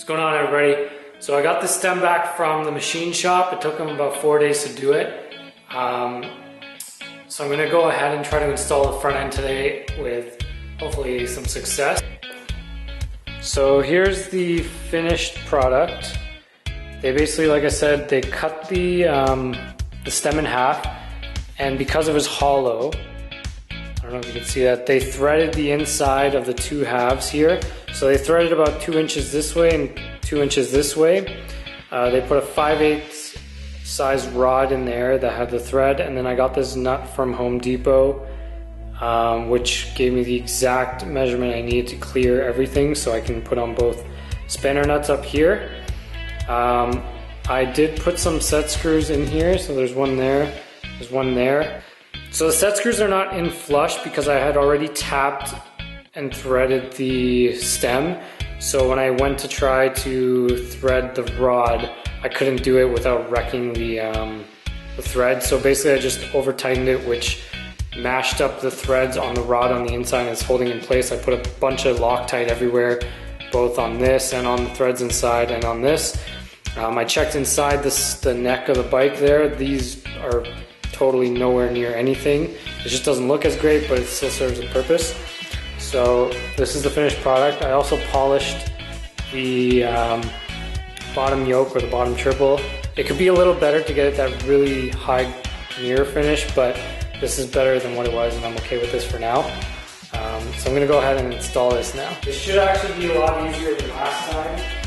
What's going on, everybody? So I got the stem back from the machine shop. It took them about 4 days to do it. So I'm gonna go ahead and try to install the front end today with hopefully some success. So here's the finished product. They basically, like I said, they cut the stem in half, and because it was hollow, I don't know if you can see that, they threaded the inside of the two halves here. So they threaded about 2 inches this way and 2 inches this way. They put a 5/8 size rod in there that had the thread, and then I got this nut from Home Depot, which gave me the exact measurement I needed to clear everything so I can put on both spanner nuts up here. I did put some set screws in here, so there's one there, there's one there. So the set screws are not in flush because I had already tapped and threaded the stem. So when I went to try to thread the rod, I couldn't do it without wrecking the thread. So basically I just over tightened it, which mashed up the threads on the rod on the inside and it's holding in place. I put a bunch of Loctite everywhere, both on this and on the threads inside and on this. I checked inside the neck of the bike there. These are totally nowhere near anything. It just doesn't look as great, but it still serves a purpose. So this is the finished product. I also polished the bottom yoke or the bottom triple. It could be a little better to get it that really high mirror finish, but this is better than what it was and I'm okay with this for now. So I'm gonna go ahead and install this now. This should actually be a lot easier than last time.